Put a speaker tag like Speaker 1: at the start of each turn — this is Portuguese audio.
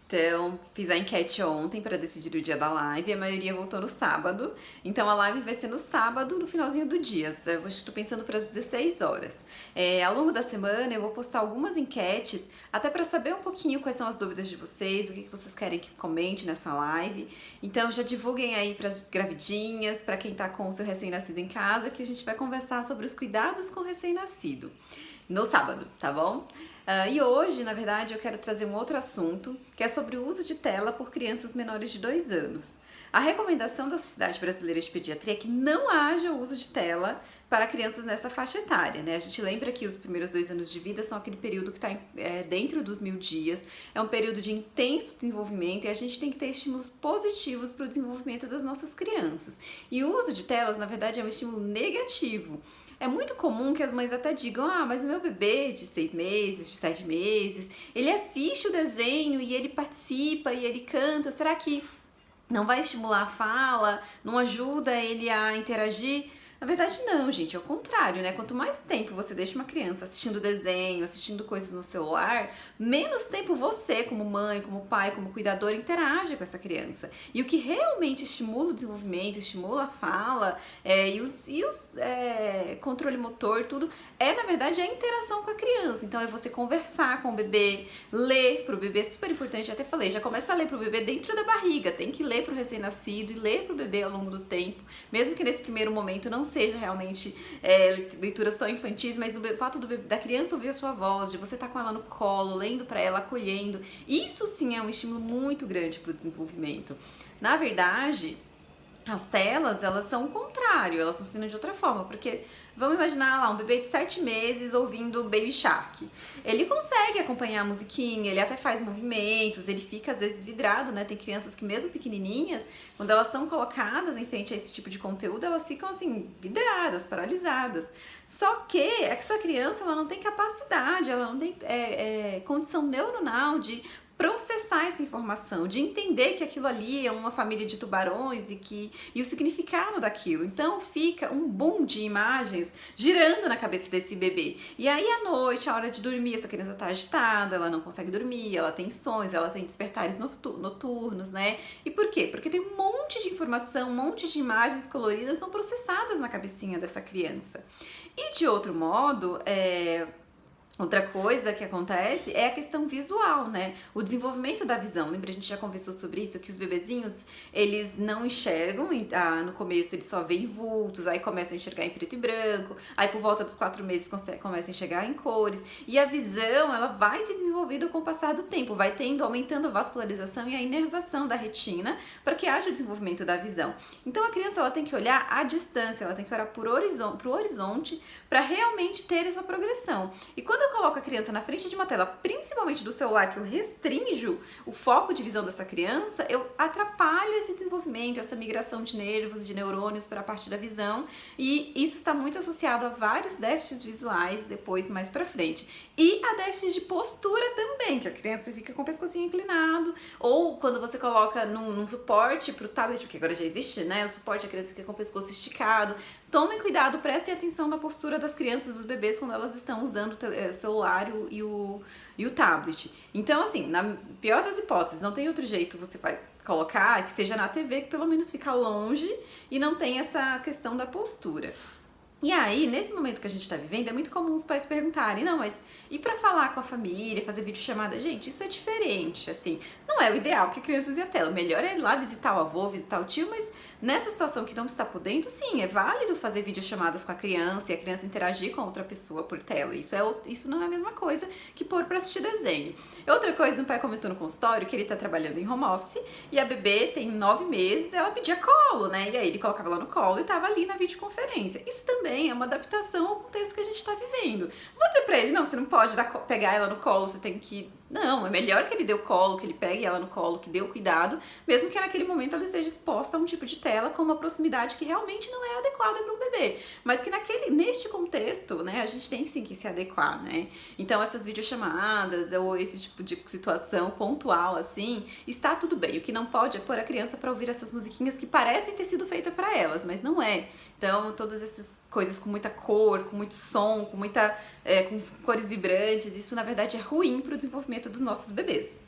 Speaker 1: Então, fiz a enquete ontem para decidir o dia da live e a maioria votou no sábado. Então, a live vai ser no sábado, no finalzinho do dia. Eu estou pensando para as 16 horas. Ao longo da semana, eu vou postar algumas enquetes, até para saber um pouquinho quais são as dúvidas de vocês, o que vocês querem que comente nessa live. Então, já divulguem aí para as gravidinhas, para quem está com o seu recém-nascido em casa, que a gente vai conversar sobre os cuidados com o recém-nascido no sábado, tá bom? E hoje, na verdade, eu quero trazer um outro assunto, que é sobre o uso de tela por crianças menores de 2 anos. A recomendação da Sociedade Brasileira de Pediatria é que não haja uso de tela para crianças nessa faixa etária, né? A gente lembra que os primeiros 2 anos de vida são aquele período que está dentro dos 1000 dias, é um período de intenso desenvolvimento e a gente tem que ter estímulos positivos para o desenvolvimento das nossas crianças. E o uso de telas, na verdade, é um estímulo negativo. É muito comum que as mães até digam, mas o meu bebê de 6 meses, de 7 meses, ele assiste o desenho e ele participa e ele canta, será que não vai estimular a fala, não ajuda ele a interagir? Na verdade não, gente, é o contrário, né? Quanto mais tempo você deixa uma criança assistindo desenho, assistindo coisas no celular, menos tempo você, como mãe, como pai, como cuidador, interage com essa criança. E o que realmente estimula o desenvolvimento, estimula a fala e os controle motor, tudo, na verdade a interação com a criança. Então é você conversar com o bebê, ler pro bebê, super importante, já até falei, já começa a ler pro bebê dentro da barriga, tem que ler pro recém-nascido e ler pro bebê ao longo do tempo, mesmo que nesse primeiro momento não seja realmente leitura só infantis, mas o fato da criança ouvir a sua voz, de você estar com ela no colo, lendo para ela, acolhendo, isso sim é um estímulo muito grande para o desenvolvimento. Na verdade, as telas, elas são o contrário, elas funcionam de outra forma, porque vamos imaginar lá um bebê de 7 meses ouvindo Baby Shark. Ele consegue acompanhar a musiquinha, ele até faz movimentos, ele fica às vezes vidrado, né? Tem crianças que mesmo pequenininhas, quando elas são colocadas em frente a esse tipo de conteúdo, elas ficam assim, vidradas, paralisadas. Só que essa criança, ela não tem capacidade, ela não tem condição neuronal de processar essa informação, de entender que aquilo ali é uma família de tubarões e o significado daquilo. Então fica um boom de imagens girando na cabeça desse bebê. E aí à noite, a hora de dormir, essa criança tá agitada, ela não consegue dormir, ela tem sonhos, ela tem despertares noturnos, né? E por quê? Porque tem um monte de informação, um monte de imagens coloridas são processadas na cabecinha dessa criança. E de outro modo, outra coisa que acontece é a questão visual, né? O desenvolvimento da visão. Lembra, a gente já conversou sobre isso, que os bebezinhos, eles não enxergam, no começo eles só veem vultos, aí começam a enxergar em preto e branco, aí por volta dos 4 meses começam a enxergar em cores, e a visão, ela vai se desenvolvendo com o passar do tempo, vai aumentando a vascularização e a inervação da retina para que haja o desenvolvimento da visão. Então a criança, ela tem que olhar à distância, ela tem que olhar pro horizonte para realmente ter essa progressão. E quando eu coloco a criança na frente de uma tela, principalmente do celular, que eu restrinjo o foco de visão dessa criança, eu atrapalho esse desenvolvimento, essa migração de nervos, de neurônios para a parte da visão, e isso está muito associado a vários déficits visuais depois, mais pra frente. E a déficits de postura também, que a criança fica com o pescocinho inclinado, ou quando você coloca num suporte pro tablet, porque agora já existe, né, o suporte, a criança fica com o pescoço esticado. Tomem cuidado, prestem atenção na postura das crianças, dos bebês, quando elas estão usando o celular e o tablet. Então, assim, na pior das hipóteses, não tem outro jeito, você vai colocar que seja na TV, que pelo menos fica longe e não tem essa questão da postura. E aí, nesse momento que a gente tá vivendo, é muito comum os pais perguntarem, não, mas e pra falar com a família, fazer videochamada? Gente, isso é diferente, assim, não é o ideal que a criança use a tela. O melhor é ir lá visitar o avô, visitar o tio, mas nessa situação que não está podendo, sim, é válido fazer videochamadas com a criança e a criança interagir com outra pessoa por tela. Isso não é a mesma coisa que pôr pra assistir desenho. Outra coisa, um pai comentou no consultório que ele tá trabalhando em home office e a bebê tem 9 meses, ela pedia colo, né? E aí ele colocava ela no colo e tava ali na videoconferência. Isso também é uma adaptação ao contexto que a gente está vivendo. Vou dizer pra ele, não, você não pode pegar ela no colo, você tem que... Não, é melhor que ele dê o colo, que ele pegue ela no colo, que dê o cuidado, mesmo que naquele momento ela esteja exposta a um tipo de tela com uma proximidade que realmente não é adequada para um bebê. Mas que neste contexto, né, a gente tem sim que se adequar, né? Então essas videochamadas ou esse tipo de situação pontual, assim, está tudo bem. O que não pode é pôr a criança para ouvir essas musiquinhas que parecem ter sido feitas para elas, mas não é. Então, todas essas coisas com muita cor, com muito som, com cores vibrantes, isso na verdade é ruim para o desenvolvimento dos nossos bebês.